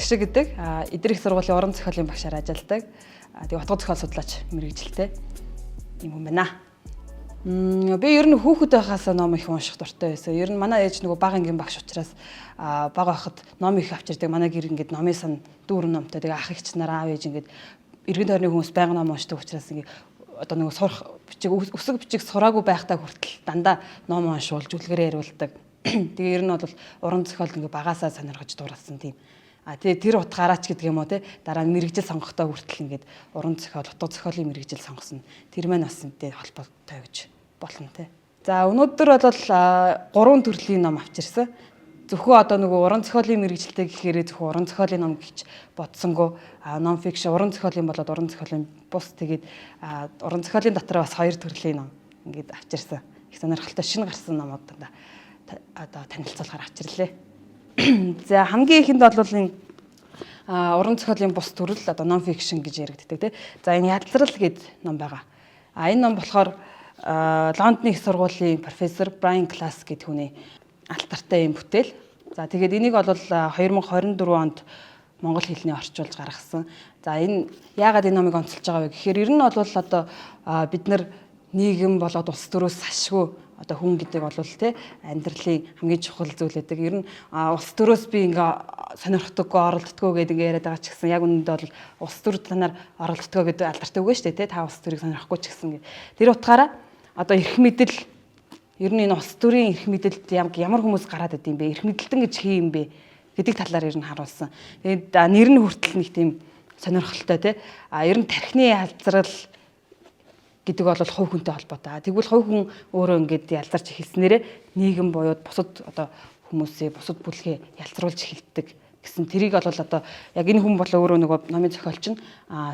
Багш гэдэг эдгээр их сургуулийн уран зохиолын багшаар ажилладаг. Тэгээ утга зохиол судлаач мэргэжилтэй юм байна. Би ер нь хүүхэд байхаас ном их унших дуртай байсан. Ер нь манай ээж нөгөө бага ангийн багш учраас бага байхад ном их авчирдаг. Манай гэр ингээд номын сан дүүрэн номтой. Тэгээ ах эгч нар аав ээж ингээд эргэн тойрны хүмүүс байнга ном уншдаг учраас ингээд одоо нөгөө сурах бичиг өсөг бичиг сураагүй байхдаа хүртэл дандаа ном уншуулж үлгэрээ яриулдаг. Тэгээ ер нь бол уран зохиол ингээ багасаа сонирхож дууралсан тийм. Тэгээ тэр утгаараа ч гэдэг юм уу те дараа нь мэрэгжил сонгохдоо хүртэл ингээд уран зохиол, утга зохиолын мэрэгжил сонгосон. Тэр маань бас энтэй холбоотой гэж болно те. За өнөөдөр бол 3 төрлийн ном авчирсан. Зөвхөн одоо нөгөө уран зохиолын мэрэгжилтэй гэхээр зөвхөн уран зохиолын ном гэж бодсонгүй non fiction уран зохиолын болоод уран зохиолын бус тэгээд уран зохиолын дотор бас 2 төрлийн ном ингээд авчирсан. Их сонирхолтой шинэ гарсан номууд даа одоо танилцуулахаар авчирлаа. За хамгийн ихэнд бол энэ уран зохиолын бус төрөл одоо non fiction гэж яригддаг тийм. За энэ ядалрал гэдэг ном байгаа. Энэ ном болохоор Лондонны их сургуулийн профессор Брайан Класс гэдэг хүний алтартай юм бүтээл. За тэгээд энийг бол 2024 онд монгол хэлний орчуулж гаргасан. За энэ яагаад энэ номыг онцолж байгаа вэ гэхээр ер нь бол одоо бид нар нийгэм болоод улс төрөөс ашгүй одоо хүн гэдэг бол те амьдралын хамгийн чухал зүйл гэдэг. Ер нь улс төрөөс би ингээ сонирхдаггүй оролддоггүй гэдэг ингээ яриад байгаа ч гэсэн яг үнэндээ бол улс төр танаар оролддоггүй гэдэг алдартай үгүй шүү дээ те та улс төрийг сонирхгүй ч гэсэн. Тэр утгаараа одоо эрх мэдэл ер нь энэ улс төрийн эрх мэдэлд ямар хүмүүс гараад идэв юм бэ? Эрх мэдэлтэн гэж хий юм бэ гэдэг талаар ер нь харуулсан. Тэгээд нэр нь хүртэл нэг тийм сонирхолтой те. Ер нь тархины ялзрал гэдэг бол хувь хүнтэй холбоотой. Тэгвэл хувь хүн өөрөө ингээд ялзарч эхэлснээрээ нийгэм буюу бусад одоо хүмүүсээ бусад бүлгээ ялзруулж эхэлдэг гэсэн тэрийг бол одоо яг энэ хүн бол өөрөө нөгөө номын зохиолч нь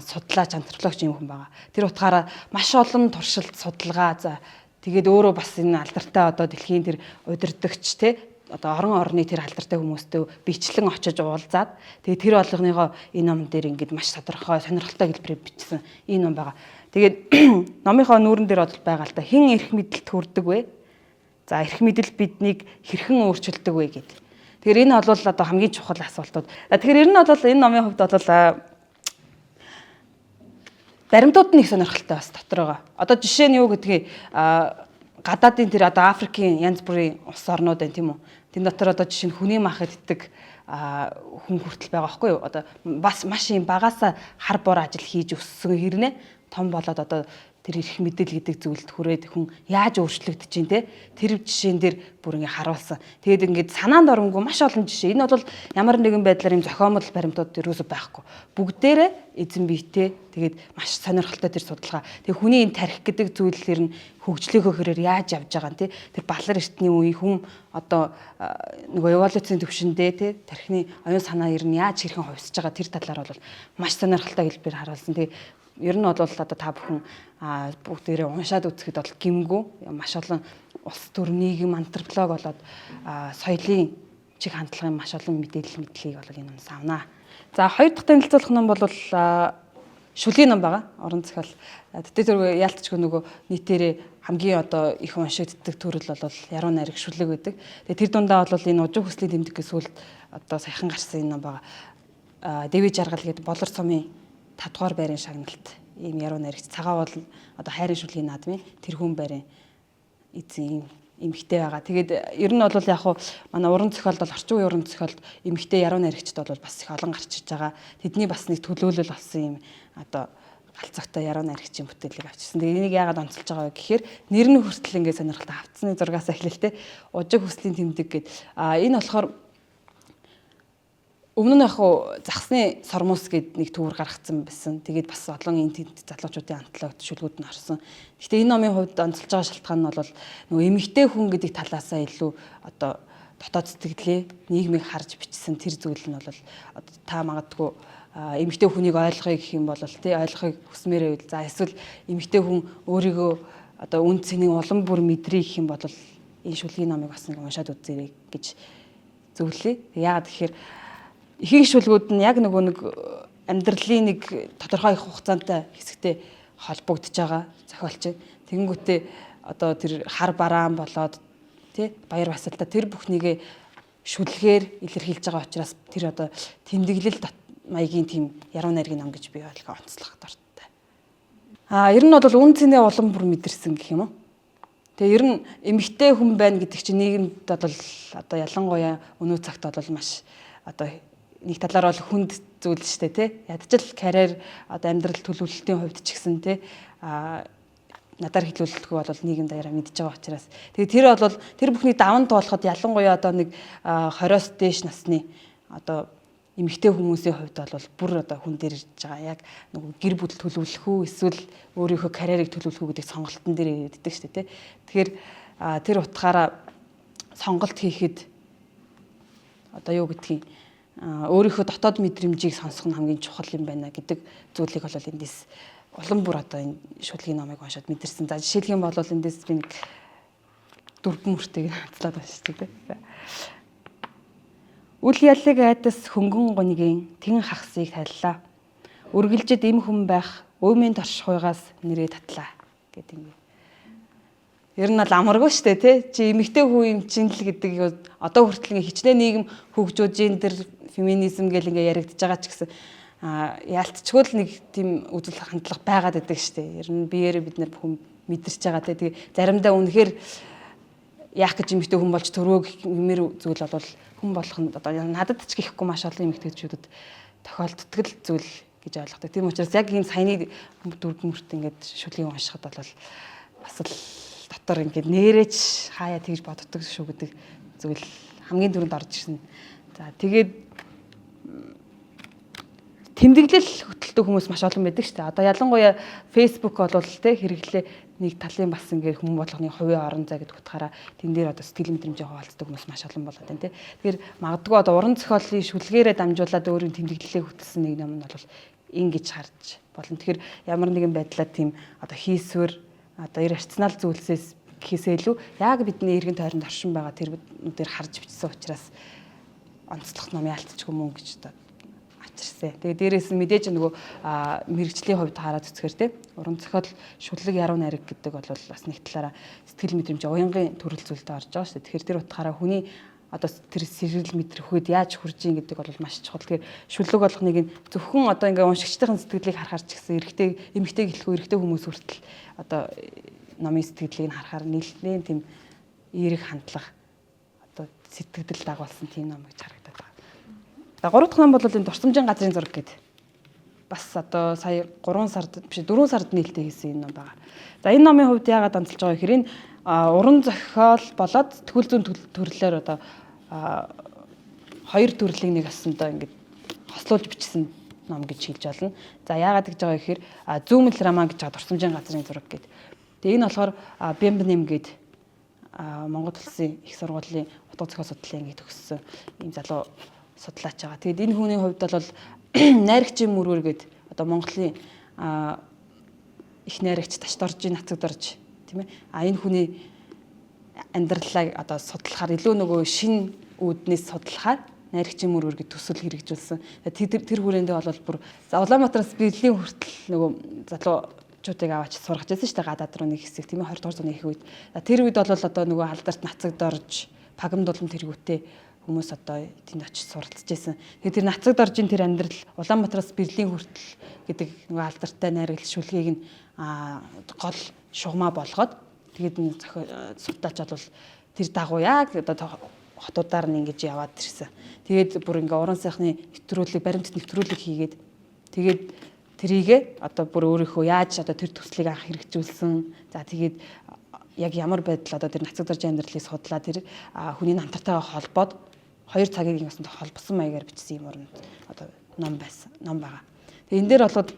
судлаач антропологч юм хүн байгаа. Тэр утгаараа маш олон туршилт судалгаа за тэгээд өөрөө бас энэ алдартай одоо дэлхийн тэр удирдагч те одоо орон орны тэр алдартай хүмүүстэй бичлэн очиж уулзаад тэгээд тэр болгоныгоо энэ ном дээр ингээд маш тодорхой сонирхолтой хэлбэрээр бичсэн энэ ном байгаа. Тэгээд номынхоо нүүрэн дээр бол байгаа л да хэн эрх мэдэлд хүрдэг вэ? За эрх мэдэл биднийг хэрхэн өөрчилдөг вэ гэдэг. Тэгэхээр энэ бол одоо хамгийн чухал асуултууд. Тэгэхээр ер нь бол энэ номын хувьд бол баримтууд нь их сонирхолтой бас дотор байгаа. Одоо жишээ нь юу гэдгийг гадаадын тэр одоо Африкийн янз бүрийн улс орнууд байна тийм үү? Тэн дотор одоо жишээ нь хүний мах иддэг хүн хүртэл байгаа байхгүй юу? Одоо бас маш юм багасаа хар бор ажил хийж өссөн хэрнээ том болоод одоо тэр эрх мэдэл гэдэг зүйлд хүрээд хүн яаж өөрчлөгдөж чинь те тэр жишээн дээр бүр ингээ харуулсан. Тэгээд ингээд санаанд оронгүй маш олон жишээ. Энэ бол ямар нэгэн байдлаар юм зохиомжтой баримтууд ерөөсөй байхгүй. Бүгдээрээ эзэн биетэй тэгээд маш сонирхолтой тэр судалгаа. Тэгээд хүний энэ тарих гэдэг зүйлээр нь хөгжлийнхөө хэрээр яаж явж байгаа нь те тэр балар эртний үе хүн одоо нөгөө эволюцийн төвшөндөө те тархины оюун санаа ер нь яаж хэрхэн хувьсаж байгаа тэр талаар бол маш сонирхолтой хэлбэр харуулсан. Тэгээд ер нь бол одоо та бүхэн бүгдээрээ уншаад үзэхэд бол гимгүү маш олон улс төр нийгэм антрополог болоод соёлын чиг хандлагын маш олон мэдээлэл мэдлэгийг бол энэ номоос авнаа. За хоёр дахь танилцуулах ном бол шүлийн ном байгаа. Орон зохиол. Тэд тэр яалтчгүй нөгөө нийтээрээ хамгийн одоо их уншигддаг төрөл бол яруу найраг шүлэг гэдэг. Тэгээ тэр дундаа бол энэ ужиг хүслийн тэмдэгээс сүлд одоо саяхан гарсан энэ ном байгаа. Дэвиж жаргал гэдэг болор сумын 5 дугаар байрын шагналт ийм яруу найрагч цагаан бол одоо хайрын шүлгийн наадмын тэр хүн байрын эзэн эмэгтэй байгаа. Тэгээд ер нь бол яг хуу манай уран зохиолд бол орчин үеийн уран зохиолд эмэгтэй яруу найрагчд бол бас их олон гарч иж байгаа. Тэдний бас нэг төлөөлөл болсон юм одоо галзагтай яруу найрагчийн бүтээлийг авчирсан. Тэгээд энийг яагаад онцолж байгаа вэ гэхээр нэр нь хүртэл ингээд сонирхолтой хавцсны зургаас эхлэлтэй ужиг хүслийн тэмдэг гээд энэ болохоор өмнө нь яг загсны сормус гэдэг нэг төвөр гаргацсан байсан. Тэгээд бас олон энэ залуучуудын антологт шүлгүүд нь орсон. Гэхдээ энэ номын хувьд онцолж байгаа шалтгаан нь бол нөгөө эмэгтэй хүн гэдэг талаасаа илүү одоо дотоод сэтгэлээ нийгмийг харж бичсэн тэр зүйл нь бол одоо та магадгүй эмэгтэй хүнийг ойлгохыг гэх юм бол тий ойлгохыг хүсмээрээ үл. За эсвэл эмэгтэй хүн өөрийгөө одоо үн цэнийн улам бүр мэдрээ гэх юм бол энэ шүлгийн номыг бас нэг уншаад үзээрэй гэж зөвлөе. Яагаад гэхээр ихэнх шүлгүүд нь яг нөгөө нэг амьдралын нэг тодорхой их хугацаантай хэсэгтэй холбогдож байгаа зохиолч. Тэгэнгүүтээ одоо тэр хар бараан болоод тий баяр баясгалтай тэр бүхнийгээ шүлгээр илэрхийлж байгаа учраас тэр одоо тэмдэглэл маягийн тийм яруу найргийн ном гэж би ойлгоо онцлох дуртай. Ер нь бол үн цэнэ улам бүр мэдэрсэн гэх юм уу. Тэгээ ер нь эмэгтэй хүн байна гэдэг чинь нийгэмд бол одоо ялангуяа өнөө цагт бол маш одоо нэг талаар бол хүнд зүйл шүү дээ тий. Ядчил карьер одоо амьдрал төлөвлөлтийн хувьд ч гэсэн тий надаар хэлүүлэлтгүй бол нийгэм даяараа мэдж байгаа учраас тэгээ тэр бол тэр бүхний даван тоолоход ялангуяа одоо нэг 20-оос дээш насны одоо эмэгтэй хүмүүсийн хувьд бол бүр одоо хүн дээр ирж байгаа яг нэг гэр бүл төлөвлөх үү эсвэл өөрийнхөө карьерийг төлөвлөх үү гэдэг сонголтон дээр ирээддэг шүү дээ тий. Тэгэхээр тэр утгаараа сонголт хийхэд одоо юу гэдгийг өөрийнхөө дотоод мэдрэмжийг сонсох нь хамгийн чухал юм байна гэдэг зүйлийг бол эндээс улам бүр одоо энэ шүлгийн номыг уншаад мэдэрсэн. За жишээлх юм бол эндээс би нэг дөрвөн мөртийг хацлаад байна шүү дээ. Үл яллыг айдас хөнгөн гонигийн тэн хагсыг тайллаа. Үргэлжид эм хүн байх өвмийн торшихуйгаас нэрээ татлаа гэдэг юм. Ер нь бол амаргүй шүү дээ тий. Чи эмэгтэй хүн юм чинь л гэдэг одоо хүртэл хичнээн нийгэм хөгжүүд гендер феминизм гэл ингээ яригдж байгаа ч гэсэн яалтчгүй л нэг тийм үзэл хандлага байгаад байдаг шүү дээ. Ер нь биеэрээ бид нар бүхэн мэдэрч байгаа тий. Тэгээ заримдаа үнэхээр яах гэж эмэгтэй хүн болж төрөөг нэмэр зүйл бол хүн болох нь одоо надад ч гэхгүй маш олон эмэгтэйчүүдэд тохиолддог л зүйл гэж ойлгодог. Тийм учраас яг энэ саяны дөрвөн мөрт ингээд шүлгийг уншихад бол бас л дотор ингээд нэрэж хаяа тэгж боддог шүү гэдэг зүйл хамгийн түрүүнд орж ирсэн. За тэгээд тэмдэглэл хөтэлдэг хүмүүс маш олон байдаг шүү дээ. Одоо ялангуяа Facebook бол тэ хэрэглээ нэг талын бас ингээд хүмүүс болгоны хувийн орон зай гэдэг утгаараа тэн дээр одоо сэтгэл мэдрэмжээ хуваалцдаг хүмүүс маш олон болоод байна тэ. Тэгэхээр магадгүй одоо уран зохиолын шүлгээрээ дамжуулаад өөрийн тэмдэглэлээ хөтэлсэн нэг юм нь бол ингэж харж болно. Тэгэхээр ямар нэгэн байдлаар тийм одоо хийсвэр одоо эр арцнаал зүйлсээс гэхээсээ илүү яг бидний эргэн тойронд оршин байгаа тэрнүүдээр харж бичсэн учраас онцлох ном яалтчгүй мөн гэж одоо ачирсан. Тэгээ дээрээс нь мэдээж нөгөө мэрэгжлийн хувьд хараад үзэхээр те уран зохиол шүлэг яруу найраг гэдэг бол бас нэг талаараа сэтгэл мэдрэмж уянгийн төрөл зүйлд орж байгаа шүү дээ. Тэгэхээр тэр утгаараа хүний одоо тэр сэрэл мэдрэх үед яаж хүрж ийн гэдэг бол маш чухал. Тэгэхээр шүлэг болгоныг нь зөвхөн одоо ингээ уншигчдын сэтгэлийг харахаар ч гэсэн эмэгтэй гэлэхгүй эрэгтэй хүмүүс хүртэл одоо номын сэтгэлийг нь харахаар нэлээд тийм эерэг хандлага одоо сэтгэл дагуулсан тийм ном гэж харагдаад байна. За 3 дахь ном бол энэ дурсамжийн газрын зураг гэдэг. Бас одоо сая 3 сард биш 4 сард нээлттэй хийсэн энэ ном байгаа. За энэ номын хувьд яагаад амжилж байгаа гэхээр энэ уран зохиол болоод сэтгүүл зүйн төрлөөр одоо хоёр төрлийн нэг асандаа ингээд хослуулж бичсэн ном гэж хэлж болно. За яагаад гэж байгаа гэхээр зүүмэл роман гэж байгаа дурсамжийн газрын зураг гэдэг. Тэгээ энэ болохоор Бямбнэм гэдэг Монгол улсын их сургуулийн утга зохиол судлалын ангид төгссөн ийм залуу судлаач байгаа. Тэгээд энэ хүний хувьд бол найрагчийн мөрөөр гэдэг одоо Монголын их найрагч Таштаржийн нацагд орж тийм ээ. Энэ хүний амьдралаа одоо судлахаар илүү нөгөө шин үүднээс судлахаар найрагчийн мөрөөр гэдэг төсөл хэрэгжүүлсэн. Тэр хүрээндээ бол бүр Улаанбаатараас Берлин хүртэл нөгөө залуучуудыг аваач сургаж байсан шүү дээ. Гадаад руу нэг хэсэг тийм ээ 20 дугаар зууны их үед. Тэр үед бол одоо нөгөө алдарт нацагд орж пагам дулам тэргүүтээ хүмүүс одоо тэнд очиж суралцж байсан. Тэгээд тэр нацагд оржийн тэр амьдрал Улаанбаатараас Берлин хүртэл гэдэг нөгөө алдартай найрагч шүлгийг нь гол шугамаа болгоод тэгээд судлаач бол тэр дагуу яг одоо хотуудаар нь ингэж яваад ирсэн. Тэгээд бүр ингээ уран сайхны нэвтрүүлэг, баримт нэвтрүүлэг хийгээд тэгээд тэрийгээ одоо бүр өөрийнхөө яаж одоо тэр төслийг анх хэрэгжүүлсэн. За тэгээд яг ямар байдал одоо тэр нацагд оржийн амьдралыг судлаа тэр хүний намтартайгаа холбоод 2 цагийн ясанд холбосон маягаар бичсэн юм уран одоо ном байгаа. Тэгээд энэ дээр болоод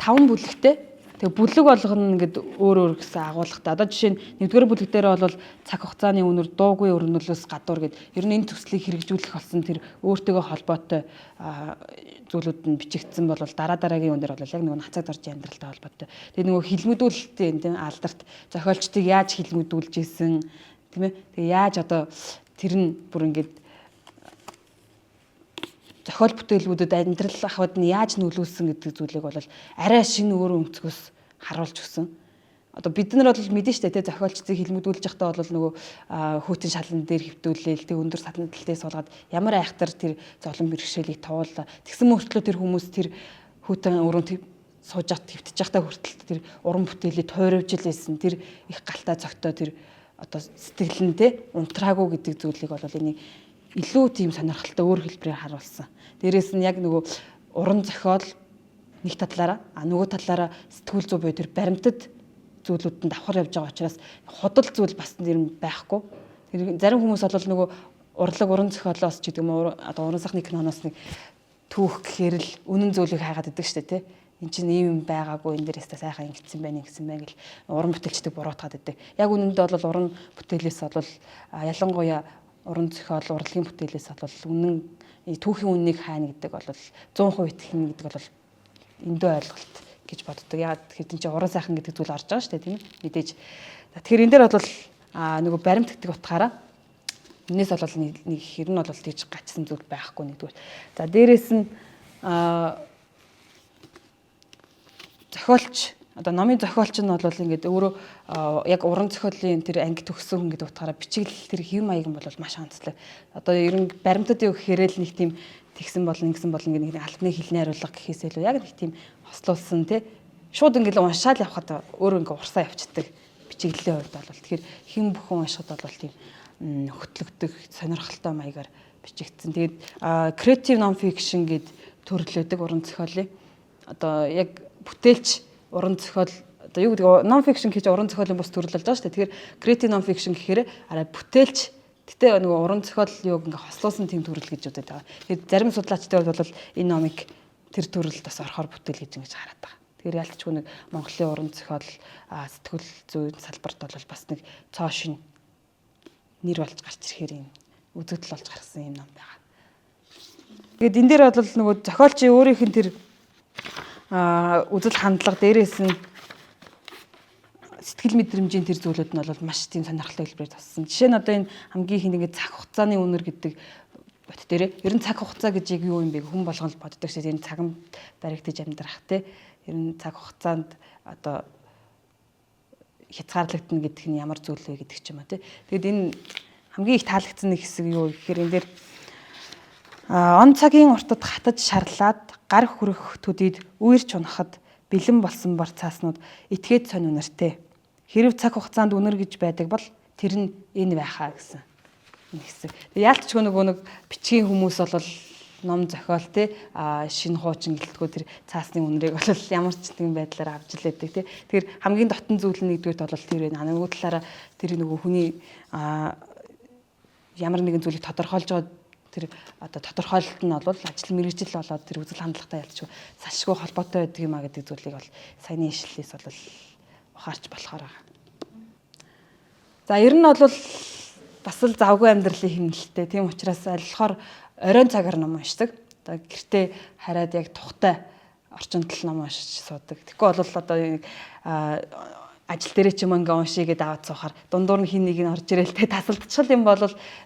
5 бүлэгтэй. Тэгээ бүлэг болгоно ингээд өөр гэсэн агуулгатай. Одоо жишээ нь 1-р бүлэг дээр бол цаг хугацааны үнэр дуугүй өрнөлөөс гадуур гэдэг. Ер нь энэ төслийг хэрэгжүүлэх болсон тэр өөртөөгөө холбоотой зүйлүүд нь бичигдсэн бол дараагийн үн дээр бол яг нөгөө нацагд оржийн амьдралтай холбоотой. Тэгээ нөгөө хилмэдүүлэлттэй тийм алдарт зохиолчдыг яаж хилмэдүүлж ийсэн тийм ээ. Тэгээ яаж одоо тэр нь бүр ингээд зохиол бүтээлгүүдэд амьдрал ахуйд нь яаж нөлөөлсөн гэдэг зүйлийг бол арай шинэ өөр өнцгөөс харуулж өгсөн. одоо бид нар бол мэдэн штэ те зохиолчдыг хилмигдүүлж явахдаа бол нөгөө хүүтэн шалан дээр хөвтүүлээл тэг өндөр салан дэлтэй суулгаад ямар айхтар тэр золон бэрхшээлийг туулаа. Тэгсэн мөртлөө тэр хүмүүс тэр хүүтэн өрөөнд сууж хат хөвтөж явахдаа хүртэл тэр уран бүтээлээ тойровж илээсэн тэр их галтаа цогтой тэр одоо сэтгэл нь те унтраагүй гэдэг зүйлийг бол энийг илүү тийм сонирхолтой өөр хэлбэрээр харуулсан. Дээрээс нь яг нөгөө уран зохиол нэг талаараа нөгөө талаараа сэтгүүл зүй буюу тэр баримтат зүйлүүдэнд давхар явж байгаа учраас худал зүйл бас нэр байхгүй. Тэр зарим хүмүүс бол нөгөө урлаг уран зохиолоос ч гэдэг юм уу одоо уран сайхны киноноос нэг түүх гэхээр л үнэн зүйлийг хайгаад идэг штэ тий. Энд чинь ийм байгаагүй энэ дээрээс та сайхан ингэсэн байна гэл уран бүтээлчдэг буруутгаад идэг. Яг үнэндээ бол уран бүтээлээс бол ялангуяа уран зохиол урлагийн бүтээлээс бол үнэн түүхийн үннийг хайна гэдэг бол 100% итгэх гэдэг бол эндөө ойлголт гэж боддог. Яг тэгэхээр энэ чинь уран сайхан гэдэг зүйл орж байгаа шүү дээ тийм мэдээж. Тэгэхээр энэ дээр бол нөгөө баримт гэдэг утгаараа энэс бол нэг хэр нь бол тийж гачсан зүйл байхгүй нэгдүгээр. За дээрэс нь зохиолч одоо номын зохиолч нь бол ингээд өөрөө яг уран зохиолын тэр анги төгссөн хүн гэдэг утгаараа бичиглэл тэр хэв маяг нь бол маш онцлог. Одоо ер нь баримтад юу гэхээр л нэг тийм тэгсэн болно ингэсэн болно гэх нэг албаны хэлний хариулга гэхээсээ илүү яг нэг тийм хослуулсан тий шууд ингээд уншаал явхад өөрөө ингээд урсаа явцдаг бичиглэлийн хувьд бол тэгэхээр хэн бүхэн уншихад бол тийм хөтлөгдөх сонирхолтой маягаар бичигдсэн. Тэгээд creative non fiction гэд төрлөөдөг уран зохиолын одоо яг бүтээлч уран зохиол одоо юу гэдэг non fiction гэж уран зохиолын бус төрөл болж байгаа шүү дээ. Тэгэхээр creative non fiction гэхээр арай бүтээлч гэтээ нөгөө уран зохиол юуг ингээ хослуулсан тийм төрөл гэж үздэг байгаа. Тэгээд зарим судлаачдад бол энэ номыг тэр төрөлд бас орохоор бүтээл гэж ингэж хараад байгаа. Тэгэхээр ялцчгүй нэг Монголын уран зохиол сэтгүүл зүйн салбарт бол бас нэг цоо шин нэр болж гарч ирэхээр юм үзэгдэл болж гарсан юм ном байгаа. Тэгээд энэ дээр бол нөгөө зохиолчийн өөрийнх нь тэр үзэл хандлага дээрээс нь сэтгэл мэдрэмжийн тэр зүйлүүд нь бол маш тийм сонирхолтой хэлбэрээр туссан. Жишээ нь одоо энэ хамгийн их ингээд цаг хугацааны үнэр гэдэг бот дээрээ ер нь цаг хугацаа гэж яг юу юм бэ? Хүн болгон л боддог шээ. Энэ цаган баригдаж амьдрах те. Ер нь цаг хугацаанд одоо хязгаарлагдана гэдэг нь ямар зүйл вэ гэдэг ч юм аа те. Тэгэд энэ хамгийн их таалагдсан нэг хэсэг юу гэхээр энэ дээр он цагийн уртад хатаж шарлаад гар хүрэх төдийд үерч унахад бэлэн болсон бор цааснууд этгээд сонь үнэртэй. Хэрв цаг хугацаанд үнэр гэж байдаг бол тэр нь энэ байхаа гэсэн нэг хэсэг. Яалтчгүй нөгөө нэг бичгийн хүмүүс бол ном зохиол те шинэ хуучин гэлтгүү тэр цаасны үнэрийг бол ямар ч тийм байдлаар авч илээдэг те. Тэгэхээр хамгийн дотн зүйл нь нэгдүгээр бол тэр байна. Нөгөө талаараа тэр нөгөө хүний ямар нэгэн зүйлийг тодорхойлж байгаа тэр одоо тодорхойлолт нь бол ажил мэргэжил болоод тэр үзэл хандлагатай ялцгүй салшгүй холбоотой байдаг юм а гэдэг зүйлийг бол саяны ишлэлээс бол ухаарч болохоор байгаа. За ер нь бол бас л завгүй амьдралын хэмнэлттэй. Тийм учраас аль болохоор оройн цагаар ном уншдаг. Одоо гэртээ хараад яг тухтай орчинд л ном уншиж суудаг. Тэгэхгүй бол одоо ажил дээрээ ч юм ингээ уншия гэдээ аваад суухаар дундуур нь хин нэг нь орж ирэл тэ тасалдчихл юм бол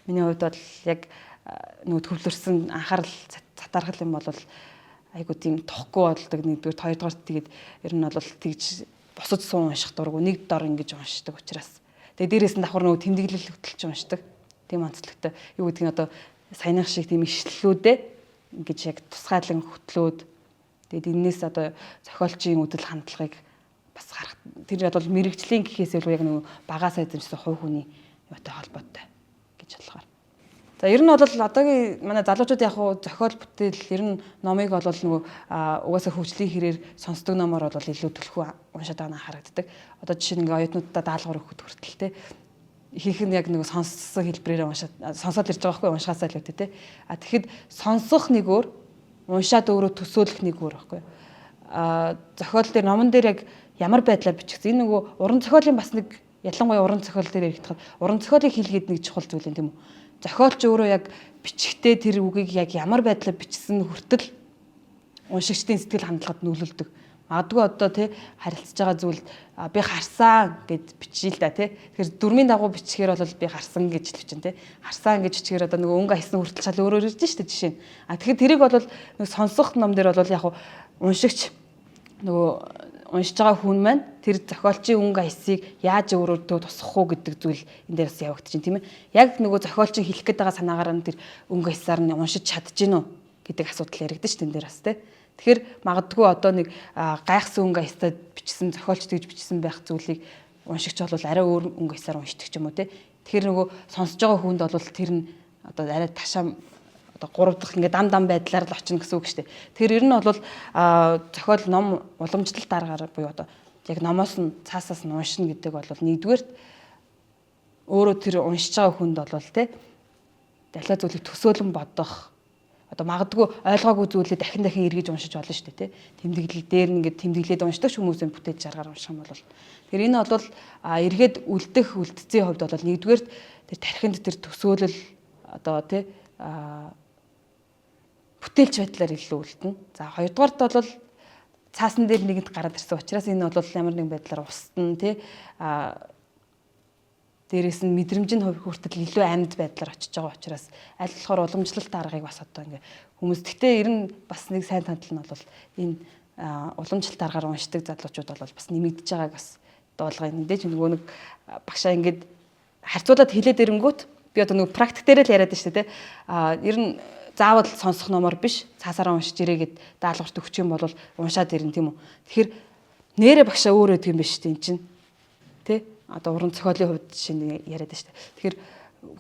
миний хувьд бол яг нөгөө төвлөрсөн анхаарал цатаархал юм бол айгу тийм тохгүй болдог нэгдүгээр хоёрдугаар тэгээд ер нь бол тэгж босож суун унших дурггүй нэг дор ингэж уншдаг учраас тэгээд дээрээс нь давхар нөгөө тэмдэглэл хөтөлж уншдаг тийм онцлогтой юу гэдэг нь одоо саяных шиг тийм ишлэлүүдээ ингэж яг тусгаалan хөтлөөд тэгээд энэс одоо зохиолчийн үдэл хандлагыг бас харах тэр бол мэрэгжлийн гэхээс илүү яг нөгөө багасаа эзэмшсэн хувь хүний юутай холбоотой гэж болохоор. За ер нь бол одоогийн манай залуучууд яг хуу зохиол бүтээл ер нь номыг бол нөгөө угаасаа хөгжлийн хэрээр сонсдог номоор бол илүү төлхөө уншаад байгаа нь харагддаг. Одоо жишээ нь ингээ оюутнуудаа даалгавар өгөхөд хүртэл те ихэнх нь яг нөгөө сонссон хэлбэрээр уншаад сонсоод ирж байгаа хгүй уншихаасаа л үүдээ те. Тэгэхэд сонсох нэг өөр уншаад өөрөө төсөөлөх нэг өөр байхгүй. Зохиол дээр номон дээр яг ямар байдлаар бичигдсэн. Энэ нөгөө уран зохиолын бас нэг ялангуяа уран зохиол дээр яригдахад уран зохиолыг хийлгээд нэг чухал зүйл юм тийм үү? Зохиолч өөрөө яг бичгтээ тэр үгийг яг ямар байдлаар бичсэн хүртэл уншигчдын сэтгэл хандлагад нөлөөлдөг. Магадгүй одоо тий харилцаж байгаа зүйл би харсан гэд бичиж л да тий. Тэгэхээр дөрмийн дагуу бичгээр бол би харсан гэж л бичэн тий. Харсан гэж бичгээр одоо нөгөө өнгө хайсан хүртэл шал өөрөөр ирж штэ жишээ нь. Тэгэхээр тэрийг бол нөгөө сонсох ном дээр бол яг уншигч нөгөө уншиж байгаа хүн маань тэр зохиолчийн өнгө аясыг яаж өөрөөдөө тусгах уу гэдэг зүйл энэ дээр бас явагдаж байна тийм ээ. Яг нөгөө зохиолчийн хэлэх гээд байгаа санаагаар нь тэр өнгө аясаар нь уншиж чадчихэв үү гэдэг асуудал яригдаж шүү дээ энэ дээр бас тийм. Тэгэхээр магадгүй одоо нэг гайхсан өнгө аястай бичсэн зохиолч тэгж бичсэн байх зүйлийг уншигч бол арай өөр өнгө аясаар уншдаг ч юм уу тийм. Тэгэхээр нөгөө сонсож байгаа хүнд бол тэр нь одоо арай ташаа одоо 3 дахь ингээд дам байдлаар л очно гэсэн үг шүү дээ. Тэгэхээр ер нь бол зохиол ном уламжлалт аргаар буюу одоо яг номоос нь цаасаас нь уншина гэдэг бол нэгдүгээрт өөрөө тэр уншиж байгаа хүнд бол тий дахиад зүйлийг төсөөлөн бодох одоо магадгүй ойлгоогүй зүйлээ дахин эргэж уншиж болно шүү дээ тий. Тэмдэглэл дээр нь ингээд тэмдэглээд уншдаг хүмүүсийн бүтээл жаргаар унших юм бол тэр энэ бол эргээд үлдэх үлдцийн хувьд бол нэгдүгээрт тэр тархинд тэр төсөөлөл одоо тий бүтээлч байдлаар илүү үлдэнэ. За хоёрдугаарт бол цаасан дээр нэгэнд гараад ирсэн учраас энэ бол ямар нэгэн байдлаар устна тий дээрээс нь мэдрэмж нь хүртэл илүү амьд байдлаар очиж байгаа учраас аль болохоор уламжлалт аргыг бас одоо ингээ хүмүүс гэхдээ ер нь бас нэг сайн тандал нь бол энэ уламжлалт аргаар уншдаг залуучууд бол бас нэмэгдэж байгааг бас дуулгая. Мэдээж нөгөө нэг багшаа ингээд харьцуулаад хэлээд ирэнгүүт би одоо нөгөө практик дээр л яриад шүү дээ тий ер нь заавал сонсох номоор биш цаасаараа уншиж ирээгээд даалгаварт өгч юм бол уншаад ирнэ тийм үү. Тэгэхээр нэрэ багшаа өөр өгдөг юм биш тийм чинь тий одоо уран зохиолын хувьд жишээ яриад байна шүү дээ. Тэгэхээр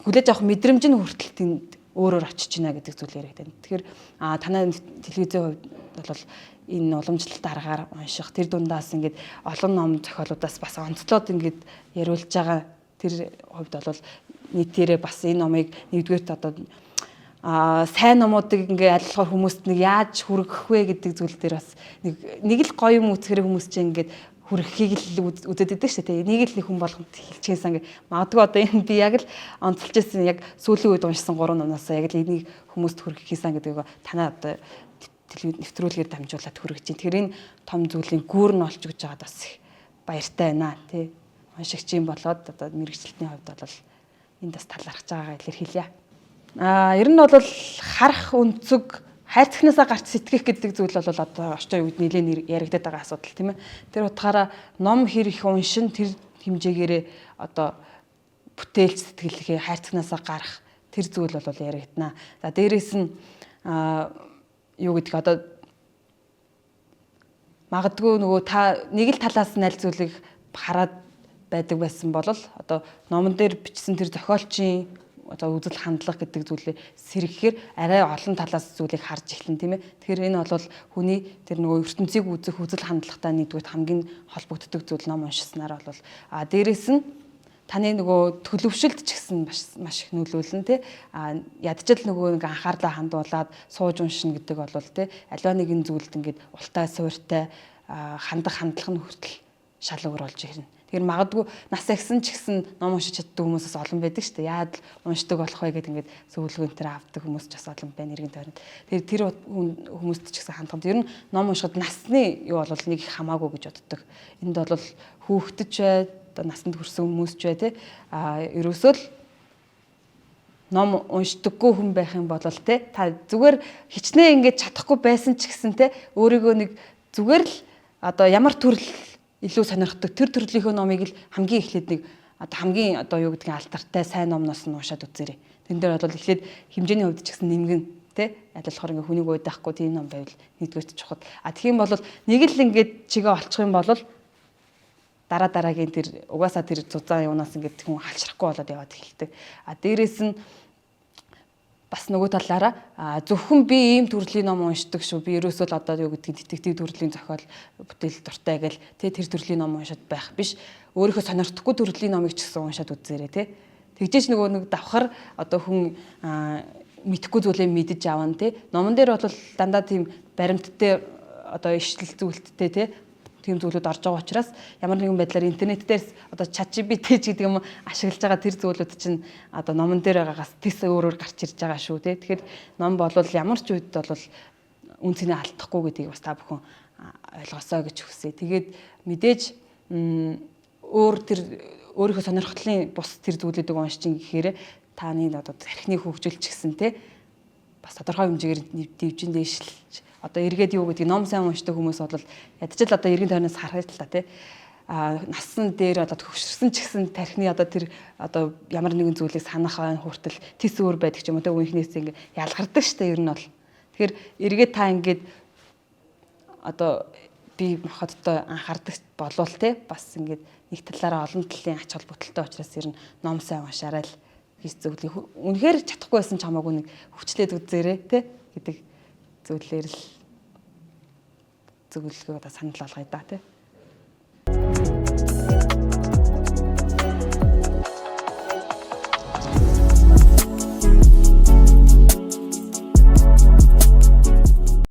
хүлээж авах мэдрэмж нь хүртэл тэнд өөрөөр очиж байна гэдэг зүйл яриад байна. Тэгэхээр танай телевизийн хувьд бол энэ уламжлалт аргаар унших тэр дундаас ингээд олон ном зохиолуудаас бас онцлоод ингээд яриулж байгаа тэр хувьд бол нийтээрээ бас энэ номыг нэгдүгээрт одоо сайн номуудыг ингээ аль болохоор хүмүүст нэг яаж хүргэх вэ гэдэг зүйл дээр бас нэг л гоё юм үзэхээр хүмүүс чинь ингээд хүргэхийг л үзээд байдаг шүү дээ. Энийг л нэг хүн болгонд хэлчихсэн ингээ магадгүй одоо энэ би яг л онцолж ирсэн яг сүүлийн үед уншсан 3 номноос яг л энийг хүмүүст хүргэх хийсэн гэдэг танаа одоо нэвтрүүлгээр дамжуулаад хүргэж чинь. Тэгэхээр энэ том зүйлийн гүүр нь олж өгч байгаад бас их баяртай байна тий. Уншигчийн болоод одоо мэрэгчлэлтний хувьд бол энд бас талархаж байгаагаа илэрхийлье. Ер нь бол харах өнцөг хайрцагнаасаа гарч сэтгэх гэдэг зүйл бол одоо орчин үед нэлээд яригдаад байгаа асуудал тийм ээ. Тэр утгаараа ном хэр их уншин тэр хэмжээгээрээ одоо бүтээлч сэтгэлгээ хайрцагнаасаа гарах тэр зүйл бол яригдана. За дээрэс нь юу гэдэг одоо магадгүй нөгөө та нэг л талаас нь аль зүйлийг хараад байдаг байсан бол одоо номон дээр бичсэн тэр зохиолчийн одоо үзэл хандлага гэдэг зүйлээ сэргэхээр арай олон талаас зүйлийг харж эхлэн тийм ээ. Тэгэхээр энэ бол хүний тэр нөгөө ертөнцийг үзэх үзэл хандлагатай нэгдүгээр хамгийн холбогддог зүйл ном уншснаар бол дээрэс нь таны нөгөө төлөвшөлт ч гэсэн маш их нөлөөлнө тий. Ядчил нөгөө нэг анхаарлаа хандуулаад сууж уншина гэдэг бол тий аливаа нэгэн зүйлд ингээд ултай суйртай хандах хандлага нь хүртэл шал өөр болж ирнэ. Тэгэхээр магадгүй нас ихсэн ч гэсэн ном уншиж чаддаг хүмүүсээс олон байдаг шүү дээ. Яад уншдаг болох вэ гэдэг ингээд зөвлөгөөн төр авдаг хүмүүс ч бас олон байна иргэн тойронд. Тэр хүмүүст ч гэсэн хандхад ер нь ном уншихад насны юу бол нэг их хамаагүй гэж боддог. Энд бол хүүхдэж бай, одоо насанд хүрсэн хүмүүс ч бай тий. Ерөөсөө л ном уншдаггүй хүн байх юм бол тий та зүгээр хичнээн ингээд чадахгүй байсан ч гэсэн тий өөрийгөө нэг зүгээр л одоо ямар төрөл илүү сонирхдаг тэр төрлийнхөө номыг л хамгийн эхлээд нэг одоо хамгийн одоо юу гэдгийг алтартай сайн номноос нь уншаад үзээрэй. Тэн дээр бол эхлээд хэмжээний хувьд ч гэсэн нэмгэн тий аль болохоор ингээ хүнийг уйдаахгүй тийм ном байвал нэгдүгээрт чухал. Тэгэх юм бол нэг л ингээд чигээ олчих юм бол дараагийн тэр угаасаа тэр зузаан юунаас ингээд хүн халшрахгүй болоод яваад эхэлдэг. Дээрээс нь бас нөгөө талаараа зөвхөн би ийм төрлийн ном уншдаг шүү. Би ерөөсөө л одоо юу гэдгийг детектив төрлийн зохиол бүтээл дуртай гэл тэр төрлийн ном уншаад байх биш. Өөрийнхөө сонирхдаггүй төрлийн номыг ч гэсэн уншаад үзээрэй тий. Тэгжээч нөгөө нэг давхар одоо хүн мэдхгүй зүйлээ мэдэж авна тий. Номон дээр бол дандаа тийм баримттай одоо ишлэл зүйлттэй тий. Тийм зүйлүүд орж байгаа учраас ямар нэгэн байдлаар интернет дээрс одоо ChatGPT гэдэг юм ашиглаж байгаа тэр зүйлүүд чинь одоо номон дээр байгаагаас тэс өөрөөр гарч ирж байгаа шүү тий. Тэгэхээр ном болвол ямар ч үед бол үн цэнэ алдахгүй гэдгийг бас та бүхэн ойлгосоо гэж хүсье. Тэгээд мэдээж өөр тэр өөрийнхөө сонирхлын бус тэр зүйлүүдийг уншиж гэхээр таны одоо тархины хөгжүүлч гэсэн тий бас тодорхой хэмжээгээр дивжин дээшлж одоо эргээд юу гэдэг ном сайн уншдаг хүмүүс бол ядчил одоо эргэн тойроноос харах л та тий насан дээр одоо төвшөрсөн ч гэсэн тархины одоо тэр одоо ямар нэгэн зүйлийг санах хүртэл тис өөр байдаг ч юм уу те үеийнхнээс ингээ ялгардаг штэ ер нь бол. Тэгэхээр эргээд та ингээд одоо би мохоттой анхаардаг болвол те бас ингээд нэг талаараа олон талын ач холбогдолтой учраас ер нь ном сайн уншаарай л гэж зөвлөе. Үнэхээр чадахгүй байсан ч хамаагүй нэг хүчлээд үзээрэй те гэдэг зөвлөөр л зөвлөгөө одоо санал болгоё да те.